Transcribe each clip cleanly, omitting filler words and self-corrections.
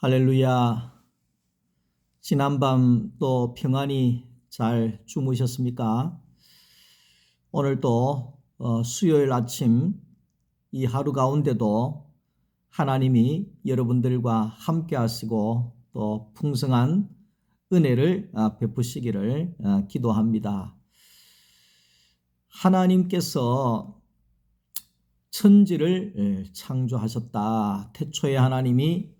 할렐루야. 지난밤 또 평안히 잘 주무셨습니까? 오늘도 수요일 아침 이 하루 가운데도 하나님이 여러분들과 함께 하시고 또 풍성한 은혜를 베푸시기를 기도합니다. 하나님께서 천지를 창조하셨다. 태초에 하나님이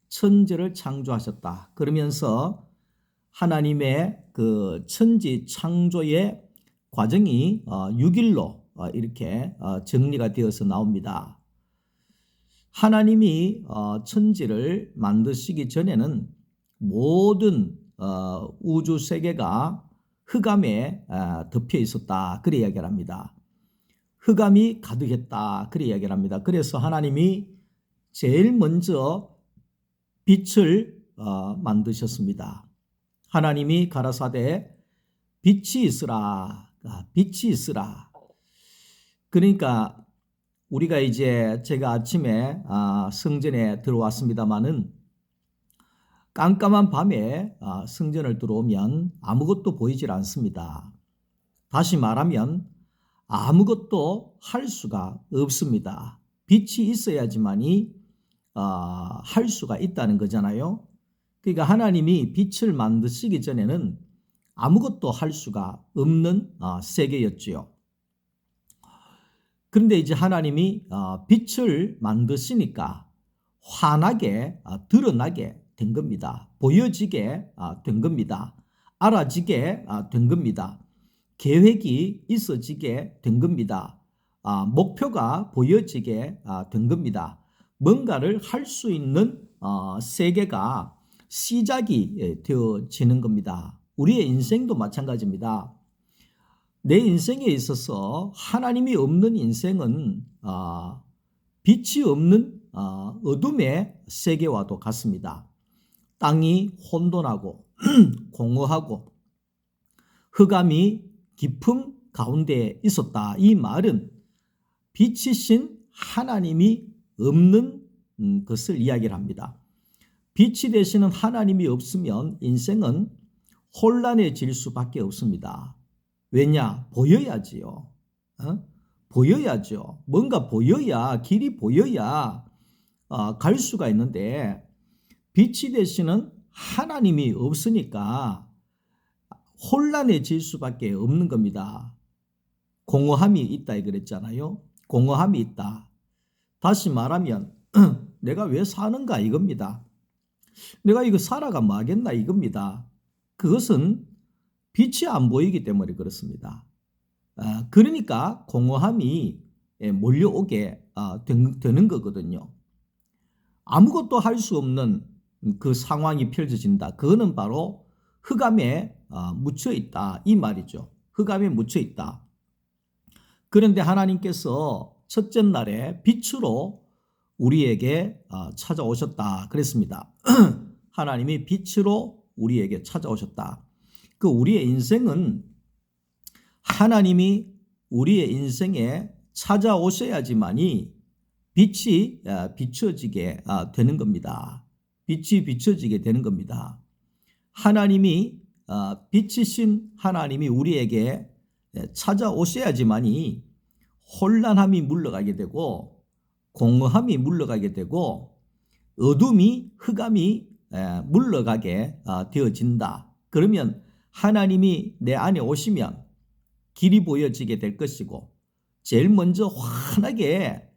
천지를 창조하셨다. 그러면서 하나님의 그 천지 창조의 과정이 6일로 이렇게 정리가 되어서 나옵니다. 하나님이 천지를 만드시기 전에는 모든 우주 세계가 흑암에 덮여 있었다. 그래 이야기를 합니다. 흑암이 가득했다. 그래 이야기를 합니다. 그래서 하나님이 제일 먼저 빛을 만드셨습니다. 하나님이 가라사대 빛이 있으라. 빛이 있으라. 그러니까 우리가 이제 제가 아침에 성전에 들어왔습니다마는 깜깜한 밤에 성전을 들어오면 아무것도 보이질 않습니다. 다시 말하면 아무것도 할 수가 없습니다. 빛이 있어야지만이 할 수가 있다는 거잖아요. 그러니까 하나님이 빛을 만드시기 전에는 아무것도 할 수가 없는 세계였지요. 그런데 이제 하나님이 빛을 만드시니까 환하게 드러나게 된 겁니다. 보여지게 된 겁니다. 알아지게 된 겁니다. 계획이 있어지게 된 겁니다. 목표가 보여지게 된 겁니다. 뭔가를 할 수 있는 세계가 시작이 되어지는 겁니다. 우리의 인생도 마찬가지입니다. 내 인생에 있어서 하나님이 없는 인생은 빛이 없는 어둠의 세계와도 같습니다. 땅이 혼돈하고 공허하고 흑암이 깊음 가운데 있었다. 이 말은 빛이신 하나님이 없는 것을 이야기를 합니다. 빛이 되시는 하나님이 없으면 인생은 혼란해질 수밖에 없습니다. 왜냐? 보여야지요. 보여야죠. 뭔가 보여야, 길이 보여야 갈 수가 있는데 빛이 되시는 하나님이 없으니까 혼란해질 수밖에 없는 겁니다. 공허함이 있다 그랬잖아요. 공허함이 있다. 다시 말하면 내가 왜 사는가 이겁니다. 내가 이거 살아가 뭐 하겠나 이겁니다. 그것은 빛이 안 보이기 때문에 그렇습니다. 그러니까 공허함이 몰려오게 되는 거거든요. 아무것도 할 수 없는 그 상황이 펼쳐진다. 그거는 바로 흑암에 묻혀 있다 이 말이죠. 흑암에 묻혀 있다. 그런데 하나님께서 첫째 날에 빛으로 우리에게 찾아오셨다 그랬습니다. 하나님이 빛으로 우리에게 찾아오셨다. 그 우리의 인생은 하나님이 우리의 인생에 찾아오셔야지만이 빛이 비춰지게 되는 겁니다. 빛이 비춰지게 되는 겁니다. 하나님이 빛이신 하나님이 우리에게 찾아오셔야지만이 혼란함이 물러가게 되고 공허함이 물러가게 되고 어둠이 흑암이 물러가게 되어진다. 그러면 하나님이 내 안에 오시면 길이 보여지게 될 것이고 제일 먼저 환하게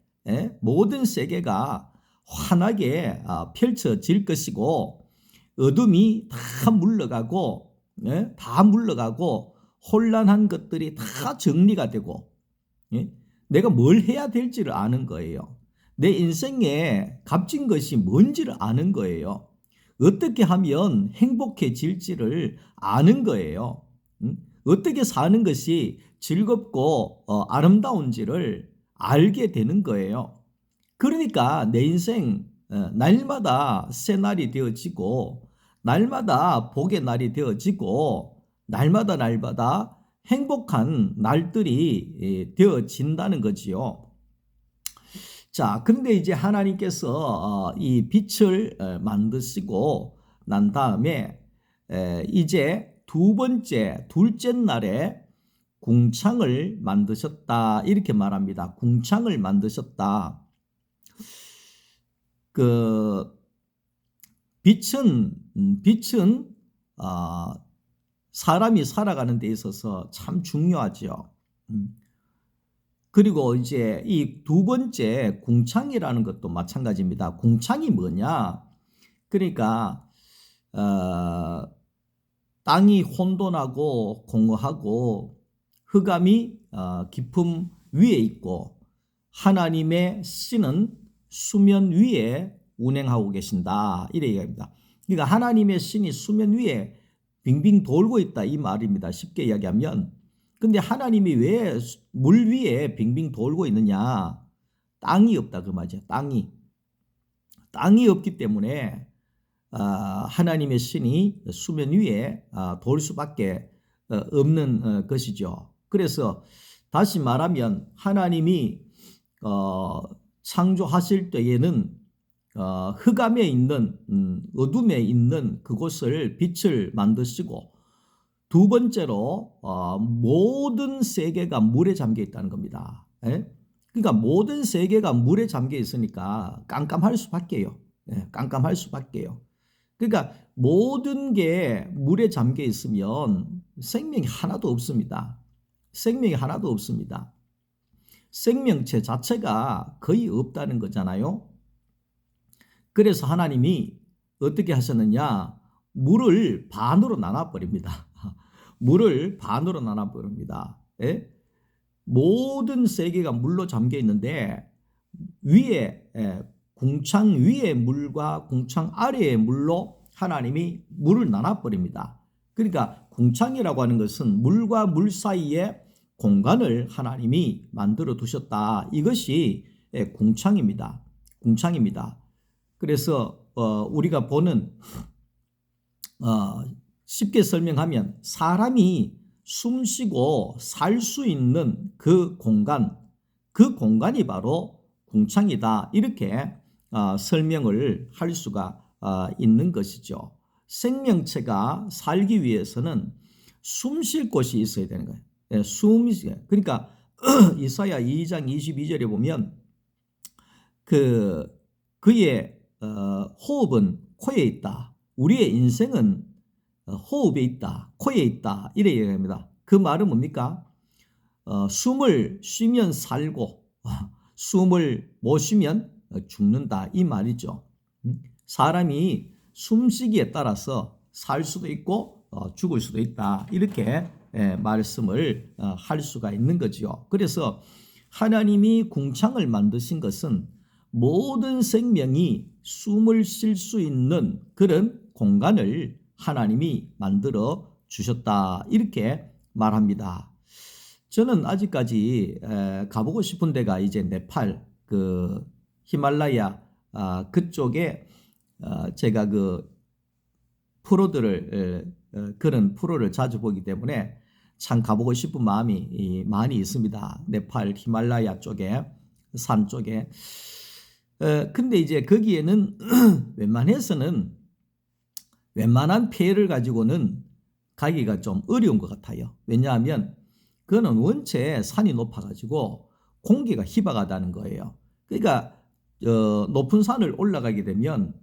모든 세계가 환하게 펼쳐질 것이고 어둠이 다 물러가고 혼란한 것들이 다 정리가 되고 내가 뭘 해야 될지를 아는 거예요. 내 인생에 값진 것이 뭔지를 아는 거예요. 어떻게 하면 행복해질지를 아는 거예요. 어떻게 사는 것이 즐겁고 아름다운지를 알게 되는 거예요. 그러니까 내 인생 날마다 새 날이 되어지고 날마다 복의 날이 되어지고 날마다 행복한 날들이 되어진다는 거지요. 자, 그런데 이제 하나님께서 이 빛을 만드시고 난 다음에 이제 둘째 날에 궁창을 만드셨다 이렇게 말합니다. 궁창을 만드셨다. 그 빛은 사람이 살아가는 데 있어서 참 중요하죠. 그리고 이제 이 두 번째 궁창이라는 것도 마찬가지입니다. 궁창이 뭐냐? 그러니까 땅이 혼돈하고 공허하고 흑암이 깊음 위에 있고 하나님의 신은 수면 위에 운행하고 계신다 이래 얘기합니다. 그러니까 하나님의 신이 수면 위에 빙빙 돌고 있다 이 말입니다. 쉽게 이야기하면. 근데 하나님이 왜 물 위에 빙빙 돌고 있느냐? 땅이 없다 그 말이죠. 땅이 없기 때문에 하나님의 신이 수면 위에 돌 수밖에 없는 것이죠. 그래서 다시 말하면 하나님이 창조하실 때에는 흑암에 있는 어둠에 있는 그곳을 빛을 만드시고 두 번째로 모든 세계가 물에 잠겨 있다는 겁니다. 예? 그러니까 모든 세계가 물에 잠겨 있으니까 깜깜할 수밖에요. 예, 깜깜할 수밖에요. 그러니까 모든 게 물에 잠겨 있으면 생명이 하나도 없습니다. 생명이 하나도 없습니다. 생명체 자체가 거의 없다는 거잖아요. 그래서 하나님이 어떻게 하셨느냐? 물을 반으로 나눠버립니다. 물을 반으로 나눠버립니다. 예? 모든 세계가 물로 잠겨 있는데 위에 궁창 위의 물과 궁창 아래의 물로 하나님이 물을 나눠버립니다. 그러니까 궁창이라고 하는 것은 물과 물 사이에 공간을 하나님이 만들어 두셨다. 이것이 궁창입니다. 궁창입니다. 그래서 우리가 보는 쉽게 설명하면 사람이 숨쉬고 살 수 있는 그 공간이 바로 궁창이다. 이렇게 설명을 할 수가 있는 것이죠. 생명체가 살기 위해서는 숨 쉴 곳이 있어야 되는 거예요. 예, 그러니까 이사야 2장 22절에 보면 그의 호흡은 코에 있다. 우리의 인생은 호흡에 있다. 코에 있다. 이래 얘기합니다. 그 말은 뭡니까? 숨을 쉬면 살고 숨을 못 쉬면 죽는다. 이 말이죠. 사람이 숨쉬기에 따라서 살 수도 있고 죽을 수도 있다. 이렇게 말씀을 할 수가 있는 거죠. 그래서 하나님이 궁창을 만드신 것은 모든 생명이 숨을 쉴 수 있는 그런 공간을 하나님이 만들어 주셨다. 이렇게 말합니다. 저는 아직까지 가보고 싶은 데가 이제 네팔 그 히말라야 그쪽에 제가 그 프로들을 그런 프로를 자주 보기 때문에 참 가보고 싶은 마음이 많이 있습니다. 네팔 히말라야 쪽에 산 쪽에. 근데 이제 거기에는 웬만한 폐를 가지고는 가기가 좀 어려운 것 같아요. 왜냐하면 그거는 원체 산이 높아가지고 공기가 희박하다는 거예요. 그러니까 높은 산을 올라가게 되면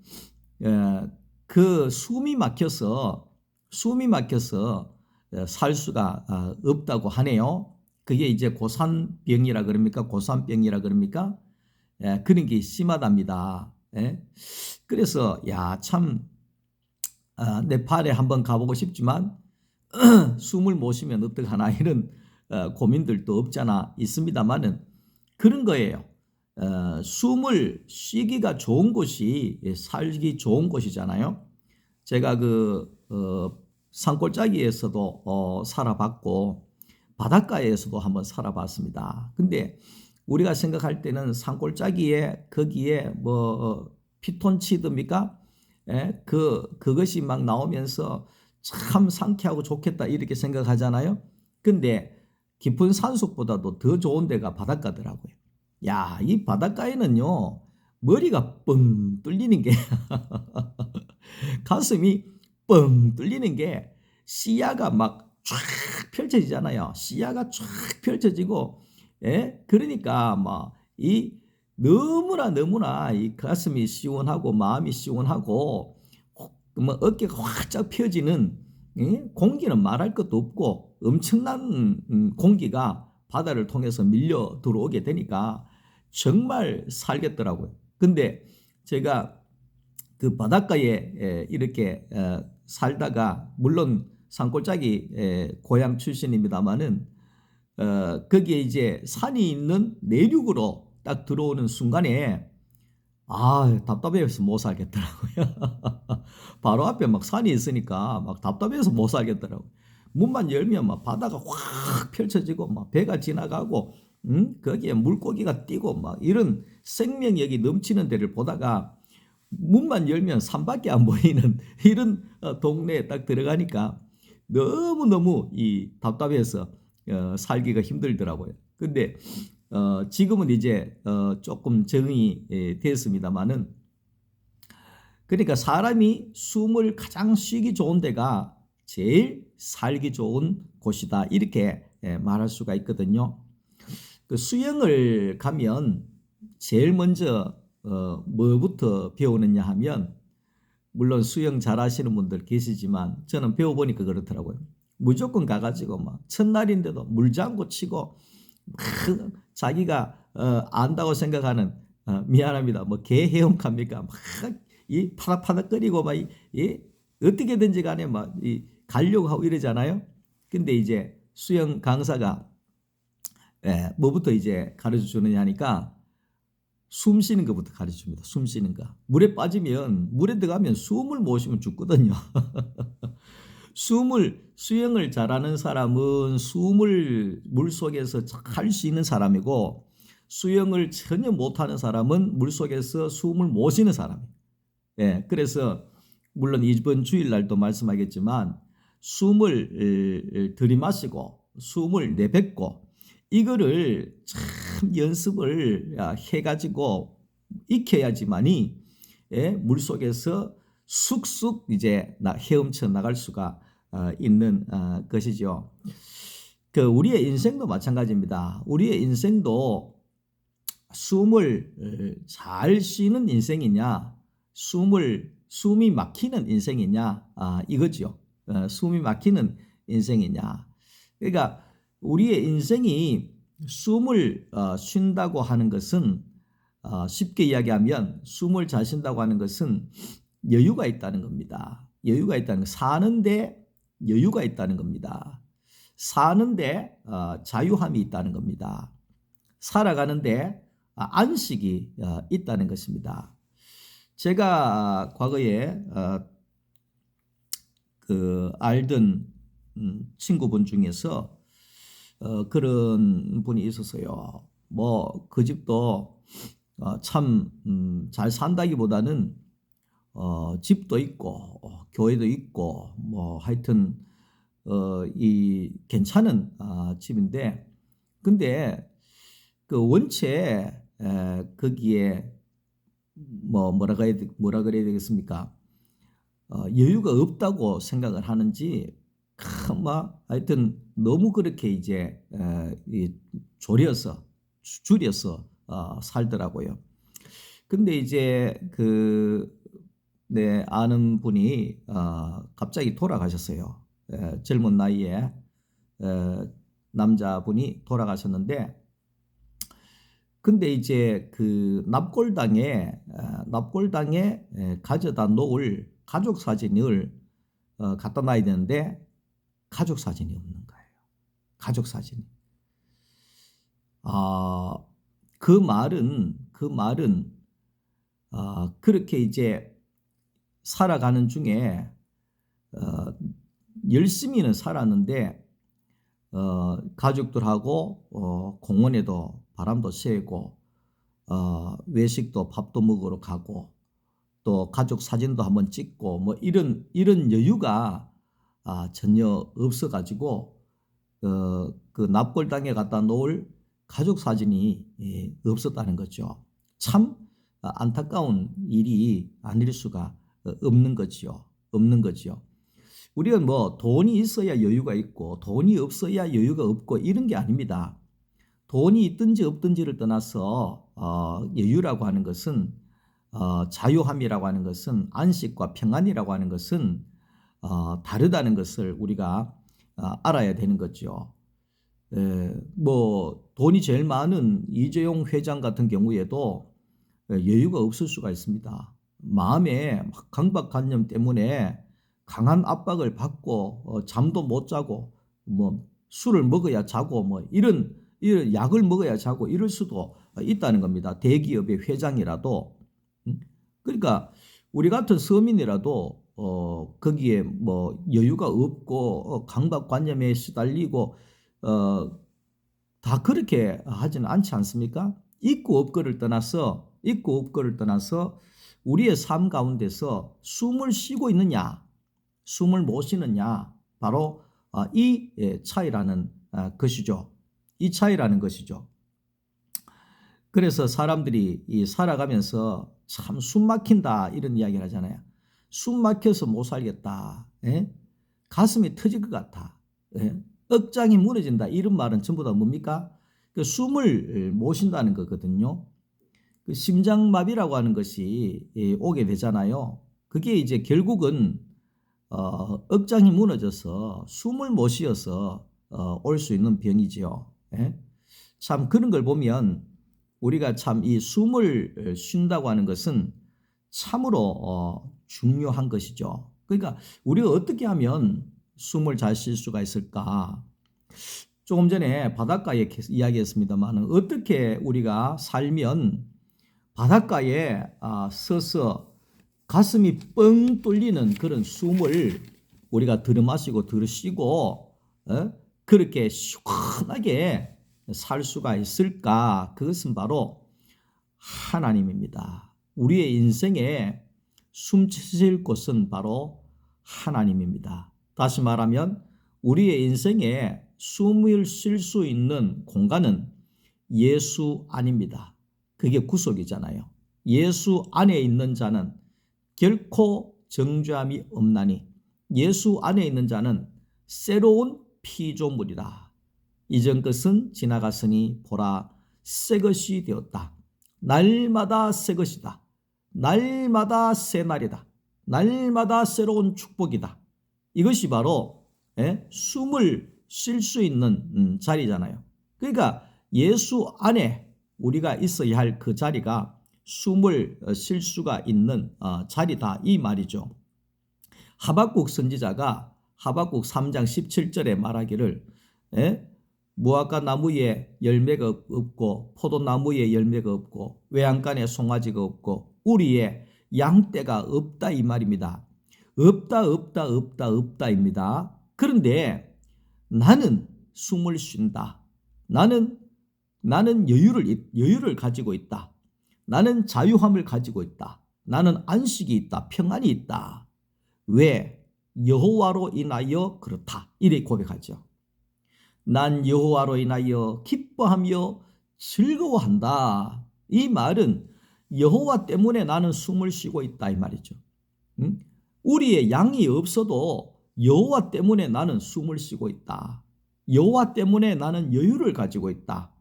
그 숨이 막혀서 살 수가 없다고 하네요. 그게 이제 고산병이라 그럽니까? 고산병이라 그럽니까? 그런 게 심하답니다. 그래서 참 네팔에 한번 가보고 싶지만 숨을 못 쉬면 어떡하나 이런 고민들도 없잖아 있습니다만은 그런 거예요. 숨을 쉬기가 좋은 곳이 살기 좋은 곳이잖아요. 제가 산골짜기에서도 살아봤고 바닷가에서도 한번 살아봤습니다. 근데 우리가 생각할 때는 산골짜기에 거기에 피톤치드입니까? 그것이 막 나오면서 참 상쾌하고 좋겠다 이렇게 생각하잖아요. 근데 깊은 산속보다도 더 좋은 데가 바닷가더라고요. 야, 이 바닷가에는요, 머리가 뻥 뚫리는 게 가슴이 뻥 뚫리는 게 시야가 막 쫙 펼쳐지잖아요. 시야가 쫙 펼쳐지고, 예? 그러니까 막 이 너무나 이 가슴이 시원하고 마음이 시원하고 뭐 어깨가 활짝 펴지는, 예? 공기는 말할 것도 없고 엄청난 공기가 바다를 통해서 밀려 들어오게 되니까 정말 살겠더라고요. 근데 제가 그 바닷가에 이렇게 살다가 물론 산골짜기 고향 출신입니다마는 거기에 이제 산이 있는 내륙으로 딱 들어오는 순간에 답답해서 못 살겠더라고요. 바로 앞에 막 산이 있으니까 막 답답해서 못 살겠더라고요. 문만 열면 막 바다가 확 펼쳐지고 막 배가 지나가고 거기에 물고기가 뛰고 막 이런 생명력이 넘치는 데를 보다가 문만 열면 산밖에 안 보이는 이런 동네에 딱 들어가니까 너무너무 이 답답해서 살기가 힘들더라고요. 근데 지금은 이제 조금 적응이 됐습니다만은, 그러니까 사람이 숨을 가장 쉬기 좋은 데가 제일 살기 좋은 곳이다, 이렇게 말할 수가 있거든요. 그 수영을 가면 제일 먼저 뭐부터 배우느냐 하면, 물론 수영 잘하시는 분들 계시지만 저는 배워보니까 그렇더라고요. 무조건 가가지고 막 첫날인데도 물장구 치고 막 자기가 안다고 생각하는, 미안합니다, 뭐 개 헤엄갑니까, 막 이 파닥파닥거리고 막 어떻게든지 간에 막 가려고 하고 이러잖아요. 근데 이제 수영 강사가 뭐부터 이제 가르쳐 주느냐 하니까 숨 쉬는 것부터 가르쳐 줍니다. 숨 쉬는 거. 물에 빠지면, 물에 들어가면 숨을 못 쉬면 죽거든요. 수영을 잘하는 사람은 숨을 물속에서 할 수 있는 사람이고, 수영을 전혀 못하는 사람은 물속에서 숨을 못 쉬는 사람이에요. 예, 그래서 물론 이번 주일날도 말씀하겠지만 숨을 들이마시고 숨을 내뱉고 이거를 참 연습을 해가지고 익혀야지만이, 예, 물속에서 쑥쑥 이제 헤엄쳐 나갈 수가 있는 것이죠. 그 우리의 인생도 마찬가지입니다. 우리의 인생도 숨을 잘 쉬는 인생이냐, 숨이 막히는 인생이냐, 이거죠. 숨이 막히는 인생이냐. 그러니까 우리의 인생이 숨을 쉰다고 하는 것은, 쉽게 이야기하면 숨을 잘 쉰다고 하는 것은 여유가 있다는 겁니다. 여유가 있다는 거, 사는데 여유가 있다는 겁니다. 사는데 자유함이 있다는 겁니다. 살아가는데 안식이 있다는 것입니다. 제가 과거에 그 알던 친구분 중에서 그런 분이 있었어요. 뭐 그 집도 참 잘 산다기보다는 집도 있고 교회도 있고 뭐 하여튼 이 괜찮은 집인데, 근데 그 원체 거기에 뭐라 그래야 되겠습니까? 여유가 없다고 생각을 하는지 막 하여튼 너무 그렇게 이제 줄여서 살더라고요. 근데 이제 그 내 아는 분이 갑자기 돌아가셨어요. 젊은 나이에 남자분이 돌아가셨는데, 근데 이제 그 납골당에 가져다 놓을 가족 사진을 갖다 놔야 되는데 가족 사진이 없는 거예요. 가족 사진이. 그 말은 그렇게 이제 살아가는 중에 열심히는 살았는데 가족들하고 공원에도 바람도 쐬고 외식도 밥도 먹으러 가고 또 가족 사진도 한번 찍고 뭐 이런 여유가 전혀 없어가지고 그 납골당에 갖다 놓을 가족 사진이 없었다는 거죠. 참 안타까운 일이 아닐 수가 없는 거지요. 없는 거지요. 우리가 뭐 돈이 있어야 여유가 있고 돈이 없어야 여유가 없고 이런 게 아닙니다. 돈이 있든지 없든지를 떠나서 여유라고 하는 것은 자유함이라고 하는 것은 안식과 평안이라고 하는 것은 다르다는 것을 우리가 알아야 되는 거죠. 뭐 돈이 제일 많은 이재용 회장 같은 경우에도 여유가 없을 수가 있습니다. 마음에 강박관념 때문에 강한 압박을 받고 잠도 못 자고 뭐 술을 먹어야 자고 뭐 이런 약을 먹어야 자고 이럴 수도 있다는 겁니다. 대기업의 회장이라도. 그러니까 우리 같은 서민이라도 거기에 뭐 여유가 없고 강박관념에 시달리고 다 그렇게 하지는 않지 않습니까? 있고 없고를 떠나서 우리의 삶 가운데서 숨을 쉬고 있느냐, 숨을 못 쉬느냐, 바로 이 차이라는 것이죠. 이 차이라는 것이죠. 그래서 사람들이 살아가면서 참 숨 막힌다 이런 이야기를 하잖아요. 숨 막혀서 못 살겠다. 가슴이 터질 것 같아. 억장이 무너진다. 이런 말은 전부 다 뭡니까? 그 숨을 못 쉰다는 거거든요. 그 심장마비라고 하는 것이 오게 되잖아요. 그게 이제 결국은 억장이 무너져서 숨을 못 쉬어서 올 수 있는 병이지요. 참 그런 걸 보면 우리가 참 이 숨을 쉰다고 하는 것은 참으로 중요한 것이죠. 그러니까 우리가 어떻게 하면 숨을 잘 쉴 수가 있을까? 조금 전에 바닷가에 이야기했습니다만 어떻게 우리가 살면 바닷가에 서서 가슴이 뻥 뚫리는 그런 숨을 우리가 들이마시고 들이쉬고 그렇게 시원하게 살 수가 있을까? 그것은 바로 하나님입니다. 우리의 인생에 숨쉴 곳은 바로 하나님입니다. 다시 말하면 우리의 인생에 숨을 쉴 수 있는 공간은 예수 안입니다. 그게 구속이잖아요. 예수 안에 있는 자는 결코 정죄함이 없나니 예수 안에 있는 자는 새로운 피조물이라. 이전 것은 지나갔으니 보라 새 것이 되었다. 날마다 새 것이다. 날마다 새 날이다. 날마다 새로운 축복이다. 이것이 바로 숨을 쉴 수 있는 자리잖아요. 그러니까 예수 안에 우리가 있어야 할 그 자리가 숨을 쉴 수가 있는 자리다 이 말이죠. 하박국 선지자가 하박국 3장 17절에 말하기를 무화과 나무에 열매가 없고 포도나무에 열매가 없고 외양간에 송아지가 없고 우리에 양떼가 없다 이 말입니다. 없다입니다. 그런데 나는 숨을 쉰다. 나는 여유를 가지고 있다. 나는 자유함을 가지고 있다. 나는 안식이 있다. 평안이 있다. 왜? 여호와로 인하여 그렇다. 이렇게 고백하죠. 난 여호와로 인하여 기뻐하며 즐거워한다. 이 말은 여호와 때문에 나는 숨을 쉬고 있다 이 말이죠. 우리의 양이 없어도 여호와 때문에 나는 숨을 쉬고 있다. 여호와 때문에 나는 여유를 가지고 있다.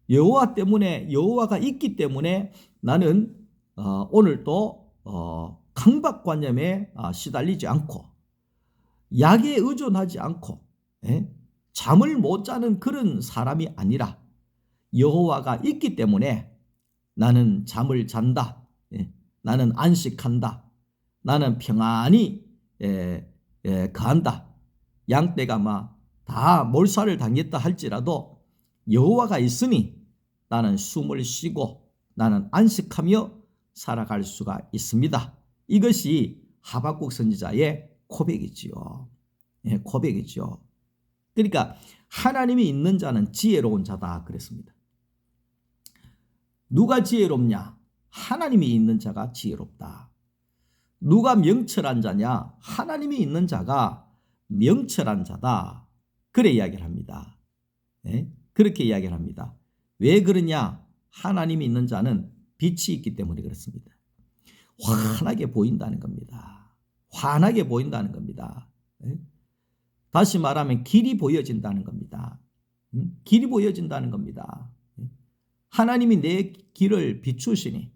여호와 때문에 여호와가 있기 때문에 나는 오늘도 강박관념에 시달리지 않고 약에 의존하지 않고 잠을 못 자는 그런 사람이 아니라 여호와가 있기 때문에 나는 잠을 잔다. 나는 안식한다. 나는 평안히 거한다. 양떼가 다 몰살을 당했다 할지라도 여호와가 있으니 나는 숨을 쉬고 나는 안식하며 살아갈 수가 있습니다. 이것이 하박국 선지자의 고백이지요. 고백이죠. 그러니까 하나님이 있는 자는 지혜로운 자다 그랬습니다. 누가 지혜롭냐? 하나님이 있는 자가 지혜롭다. 누가 명철한 자냐? 하나님이 있는 자가 명철한 자다. 그래 이야기를 합니다. 그렇게 이야기를 합니다. 왜 그러냐? 하나님이 있는 자는 빛이 있기 때문에 그렇습니다. 환하게 보인다는 겁니다. 환하게 보인다는 겁니다. 다시 말하면 길이 보여진다는 겁니다. 길이 보여진다는 겁니다. 하나님이 내 길을 비추시니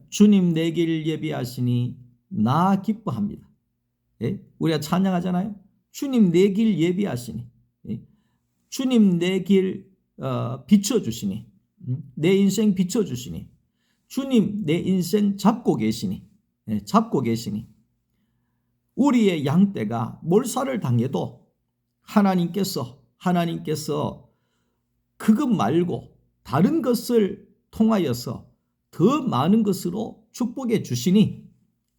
주님 내 길 예비하시니 나 기뻐합니다. 우리가 찬양하잖아요. 주님 내 길 예비하시니 주님 내 길 비춰주시니 내 인생 비춰주시니 주님 내 인생 잡고 계시니 잡고 계시니 우리의 양떼가 몰살을 당해도 하나님께서 그것 말고 다른 것을 통하여서 더 많은 것으로 축복해 주시니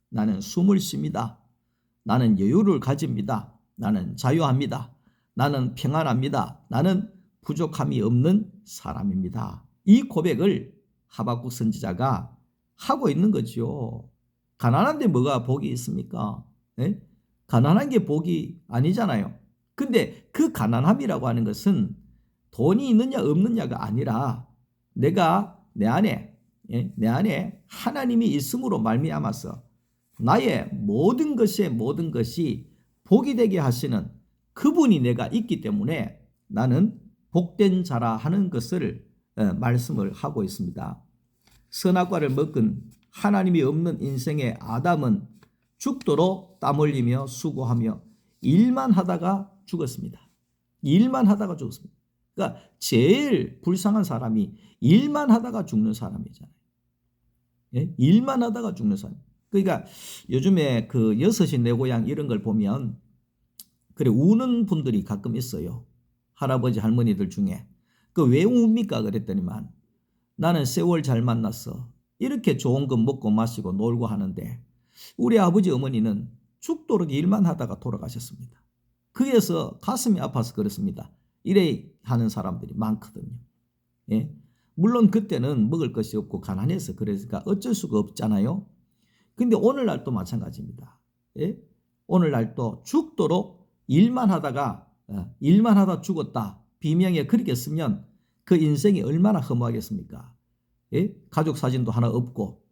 나는 숨을 쉽니다. 나는 여유를 가집니다. 나는 자유합니다. 나는 평안합니다. 나는 부족함이 없는 사람입니다. 이 고백을 하박국 선지자가 하고 있는 거죠. 가난한데 뭐가 복이 있습니까? 가난한 게 복이 아니잖아요. 근데 그 가난함이라고 하는 것은 돈이 있느냐 없느냐가 아니라 내가 내 안에 하나님이 있음으로 말미암아서 나의 모든 것이 복이 되게 하시는 그분이 내가 있기 때문에 나는 복된 자라 하는 것을 말씀을 하고 있습니다. 선악과를 먹은 하나님이 없는 인생의 아담은 죽도록 땀 흘리며 수고하며 일만 하다가 죽었습니다. 일만 하다가 죽었습니다. 그러니까 제일 불쌍한 사람이 일만 하다가 죽는 사람이잖아요. 일만 하다가 죽는 사람. 그러니까 요즘에 그 여섯이 내 고향 이런 걸 보면 그래 우는 분들이 가끔 있어요. 할아버지 할머니들 중에. 그 왜 웁니까? 그랬더니만 나는 세월 잘 만났어. 이렇게 좋은 거 먹고 마시고 놀고 하는데 우리 아버지 어머니는 죽도록 일만 하다가 돌아가셨습니다. 그래서 가슴이 아파서 그렇습니다. 이래 하는 사람들이 많거든요. 물론 그때는 먹을 것이 없고 가난해서 그러니까 어쩔 수가 없잖아요. 근데 오늘날도 마찬가지입니다. 오늘날도 죽도록 일만 하다 죽었다. 비명에 그렇게 쓰면 그 인생이 얼마나 허무하겠습니까? 가족 사진도 하나 없고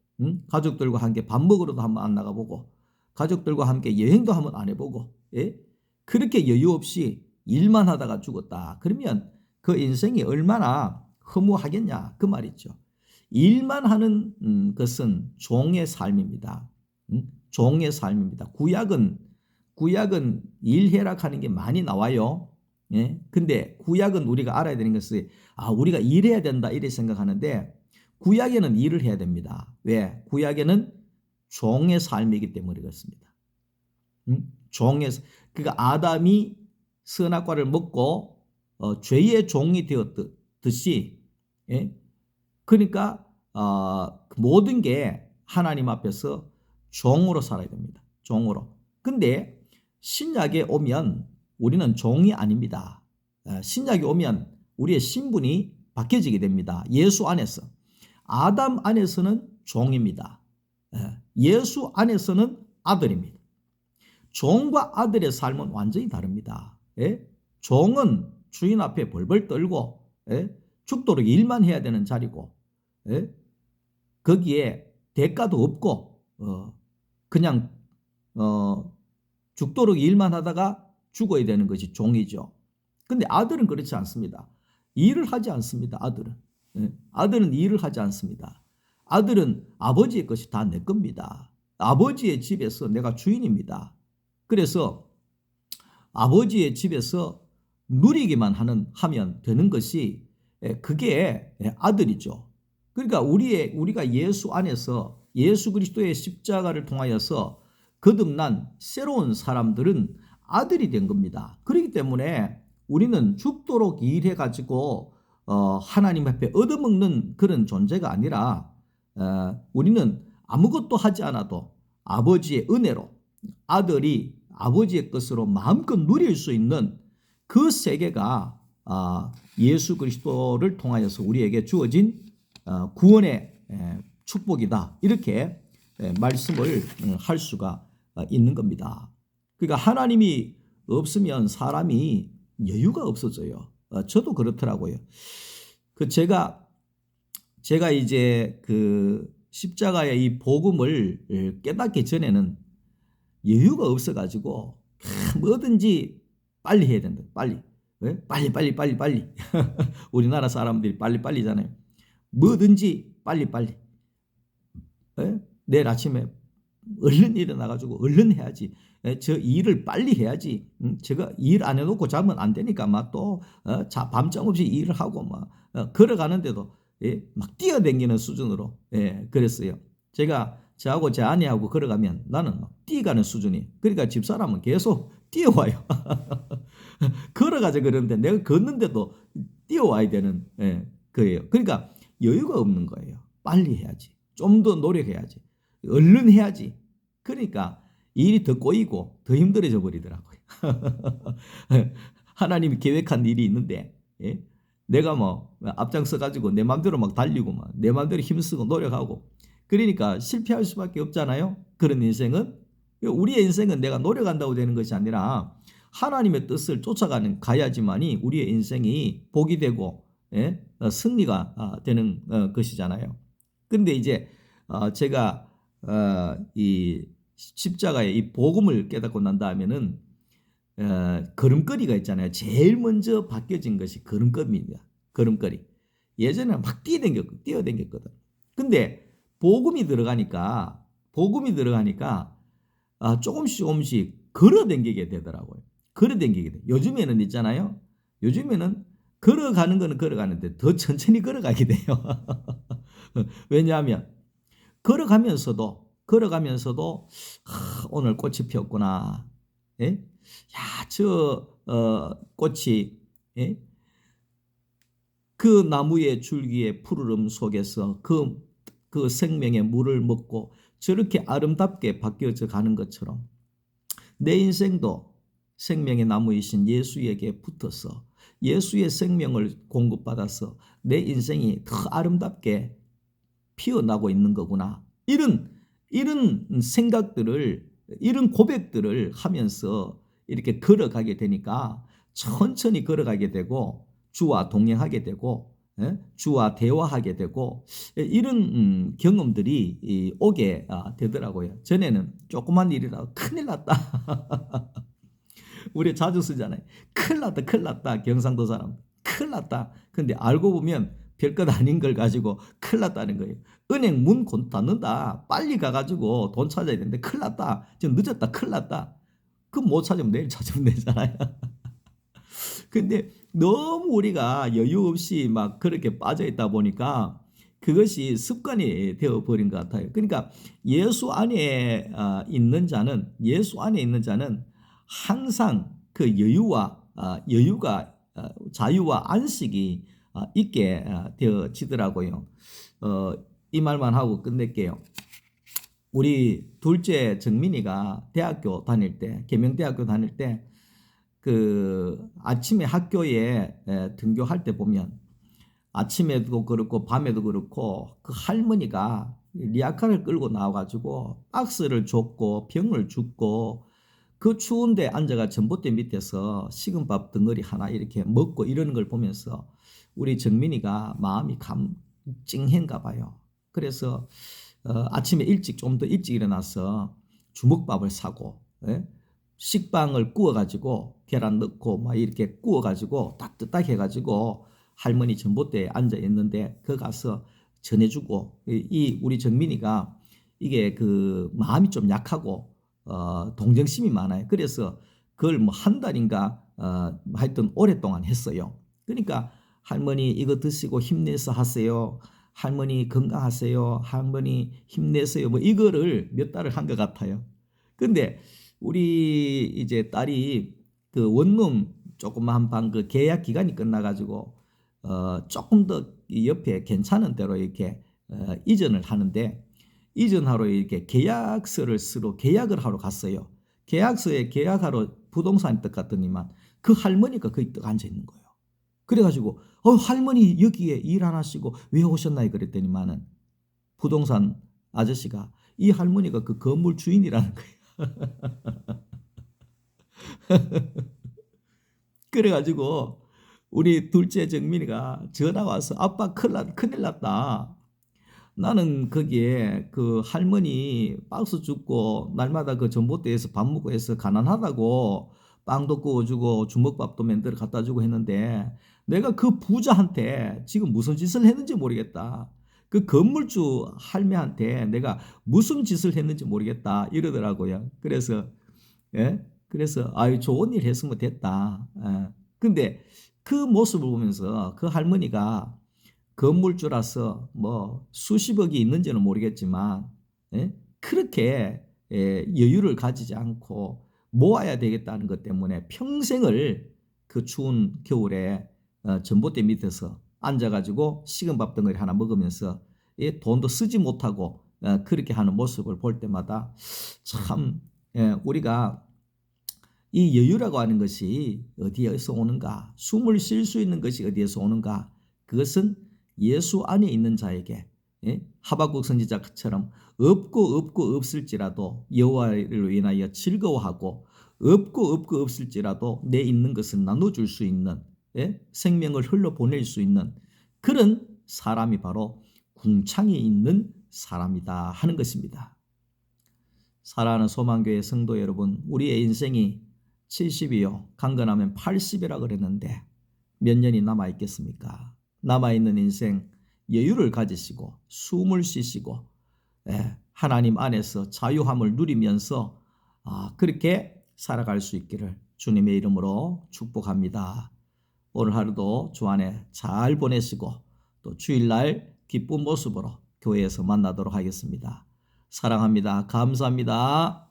가족들과 함께 밥 먹으러도 한번 안 나가보고 가족들과 함께 여행도 한번 안 해보고 그렇게 여유 없이 일만 하다가 죽었다. 그러면 그 인생이 얼마나 허무하겠냐 그 말이죠. 일만 하는 것은 종의 삶입니다. 종의 삶입니다. 구약은 일해락하는 게 많이 나와요. 근데 구약은 우리가 알아야 되는 것은 우리가 일해야 된다 이렇게 생각하는데 구약에는 일을 해야 됩니다. 왜? 구약에는 종의 삶이기 때문에 그렇습니다. 그러니까 아담이 선악과를 먹고 죄의 종이 되었듯이 그러니까 모든 게 하나님 앞에서 종으로 살아야 됩니다. 종으로. 근데 신약에 오면 우리는 종이 아닙니다. 신약에 오면 우리의 신분이 바뀌어지게 됩니다. 예수 안에서. 아담 안에서는 종입니다. 예수 안에서는 아들입니다. 종과 아들의 삶은 완전히 다릅니다. 종은 주인 앞에 벌벌 떨고 죽도록 일만 해야 되는 자리고 거기에 대가도 없고 그냥 죽도록 일만 하다가 죽어야 되는 것이 종이죠. 근데 아들은 그렇지 않습니다. 일을 하지 않습니다. 아들은 일을 하지 않습니다. 아들은 아버지의 것이 다 내 겁니다. 아버지의 집에서 내가 주인입니다. 그래서 아버지의 집에서 누리기만 하면 되는 것이 그게 아들이죠. 그러니까 우리가 예수 안에서 예수 그리스도의 십자가를 통하여서 거듭난 새로운 사람들은 아들이 된 겁니다. 그렇기 때문에 우리는 죽도록 일해가지고 하나님 앞에 얻어먹는 그런 존재가 아니라 우리는 아무것도 하지 않아도 아버지의 은혜로 아들이 아버지의 것으로 마음껏 누릴 수 있는 그 세계가 예수 그리스도를 통하여서 우리에게 주어진 구원의 축복이다. 이렇게 말씀을 할 수가 있는 겁니다. 그러니까 하나님이 없으면 사람이 여유가 없어져요. 저도 그렇더라고요. 그 제가 이제 그 십자가의 이 복음을 깨닫기 전에는 여유가 없어가지고 뭐든지 빨리 해야 된다. 빨리. 왜? 빨리. 우리나라 사람들이 빨리잖아요. 뭐든지 빨리. 예? 내일 아침에 얼른 일어나가지고 얼른 해야지. 예? 저 일을 빨리 해야지. 제가 일 안 해놓고 자면 안 되니까 막 또 밤잠 없이 일을 하고 막 걸어가는데도 예? 막 뛰어다니는 수준으로 예, 그랬어요. 저하고 제 아내하고 걸어가면 나는 막 뛰어가는 수준이. 그러니까 집사람은 계속 뛰어와요. 걸어가자 그러는데 내가 걷는데도 뛰어와야 되는 예, 거예요. 그러니까 여유가 없는 거예요. 빨리 해야지. 좀 더 노력해야지. 얼른 해야지. 그러니까 일이 더 꼬이고 더 힘들어져 버리더라고요. 하나님이 계획한 일이 있는데 예? 내가 뭐 앞장서 가지고 내 마음대로 막 달리고 막 내 마음대로 힘쓰고 노력하고 그러니까 실패할 수밖에 없잖아요. 그런 인생은 우리의 인생은 내가 노력한다고 되는 것이 아니라 하나님의 뜻을 쫓아가는 가야지만이 우리의 인생이 복이 되고 예? 승리가 되는 것이잖아요. 근데 이제 제가 이 십자가의 이 복음을 깨닫고 난 다음에는 걸음걸이가 있잖아요. 제일 먼저 바뀌어진 것이 걸음걸이입니다. 걸음걸이. 예전에는 막 뛰어댕겼거든. 근데 복음이 들어가니까 조금씩 걸어댕기게 되더라고요. 걸어댕기게 돼. 요즘에는 있잖아요. 요즘에는 걸어가는 거는 걸어가는데 더 천천히 걸어가게 돼요. 왜냐하면 걸어가면서도 오늘 꽃이 피었구나. 예? 야, 꽃이 예? 그 나무의 줄기의 푸르름 속에서 그 생명의 물을 먹고 저렇게 아름답게 바뀌어져 가는 것처럼 내 인생도 생명의 나무이신 예수에게 붙어서 예수의 생명을 공급받아서 내 인생이 더 아름답게 피어나고 있는 거구나. 이런 생각들을, 이런 고백들을 하면서 이렇게 걸어가게 되니까 천천히 걸어가게 되고 주와 동행하게 되고 주와 대화하게 되고 이런 경험들이 오게 되더라고요. 전에는 조그만 일이라도 큰일 났다. 우리 자주 쓰잖아요. 큰일 났다. 경상도 사람. 큰일 났다. 근데 알고 보면 별것 아닌 걸 가지고 큰일 났다는 거예요. 은행 문 곧 닫는다. 빨리 가가지고 돈 찾아야 되는데 큰일 났다. 지금 늦었다. 큰일 났다. 그럼 못 찾으면 내일 찾으면 되잖아요. 근데 너무 우리가 여유 없이 막 그렇게 빠져 있다 보니까 그것이 습관이 되어 버린 것 같아요. 그러니까 예수 안에 있는 자는 항상 그 여유가 자유와 안식이 있게 되어지더라고요. 이 말만 하고 끝낼게요. 우리 둘째 정민이가 대학교 다닐 때, 계명대학교 다닐 때 그 아침에 학교에 등교할 때 보면 아침에도 그렇고 밤에도 그렇고 그 할머니가 리아카를 끌고 나와가지고 박스를 줬고 병을 줬고 그 추운데 앉아가 전봇대 밑에서 식은 밥 덩어리 하나 이렇게 먹고 이러는 걸 보면서 우리 정민이가 마음이 찡한가 봐요. 그래서 아침에 좀 더 일찍 일어나서 주먹밥을 사고 식빵을 구워가지고 계란 넣고 막 이렇게 구워가지고 따뜻하게 해가지고 할머니 전봇대에 앉아 있는데 그 가서 전해주고 이 우리 정민이가 이게 그 마음이 좀 약하고 동정심이 많아요. 그래서 그걸 뭐 한 달인가 하여튼 오랫동안 했어요. 그러니까 할머니 이거 드시고 힘내서 하세요. 할머니 건강하세요. 할머니 힘내세요. 뭐 이거를 몇 달을 한 것 같아요. 근데 우리 이제 딸이 그 원룸 조그만 방 그 계약 기간이 끝나가지고 조금 더 옆에 괜찮은 데로 이렇게 이전을 하는데 이전하러 이렇게 계약서를 쓰러 계약을 하러 갔어요. 계약서에 계약하러 부동산 뜻 같더니만 그 할머니가 거기 떡 앉아 있는 거예요. 그래가지고 할머니 여기에 일 안 하시고 왜 오셨나요? 그랬더니만은 부동산 아저씨가 이 할머니가 그 건물 주인이라는 거예요. 그래가지고 우리 둘째 정민이가 전화 와서 아빠 큰일 났다. 나는 거기에 그 할머니 박스 줍고 날마다 그 전봇대에서 밥 먹고 해서 가난하다고 빵도 구워주고 주먹밥도 만들어 갖다 주고 했는데 내가 그 부자한테 지금 무슨 짓을 했는지 모르겠다. 그 건물주 할매한테 내가 무슨 짓을 했는지 모르겠다 이러더라고요. 그래서 예? 그래서 아유 좋은 일 했으면 됐다. 예. 근데 그 모습을 보면서 그 할머니가 건물주라서 뭐 수십억이 있는지는 모르겠지만 예? 그렇게 여유를 가지지 않고 모아야 되겠다는 것 때문에 평생을 그 추운 겨울에 전봇대 밑에서 앉아가지고 식은 밥 덩어리 하나 먹으면서 돈도 쓰지 못하고 그렇게 하는 모습을 볼 때마다 참 우리가 이 여유라고 하는 것이 어디에서 오는가? 숨을 쉴 수 있는 것이 어디에서 오는가? 그것은 예수 안에 있는 자에게 하박국 선지자처럼 없고 없을지라도 여호와를 인하여 즐거워하고 없고 없을지라도 내 있는 것을 나눠줄 수 있는 생명을 흘러보낼 수 있는 그런 사람이 바로 궁창에 있는 사람이다 하는 것입니다. 사랑하는 소망교회 성도 여러분, 우리의 인생이 70이요 강건하면 80이라 그랬는데 몇 년이 남아있겠습니까? 남아있는 인생 여유를 가지시고 숨을 쉬시고 하나님 안에서 자유함을 누리면서 그렇게 살아갈 수 있기를 주님의 이름으로 축복합니다. 오늘 하루도 주 안에 잘 보내시고 또 주일날 기쁜 모습으로 교회에서 만나도록 하겠습니다. 사랑합니다. 감사합니다.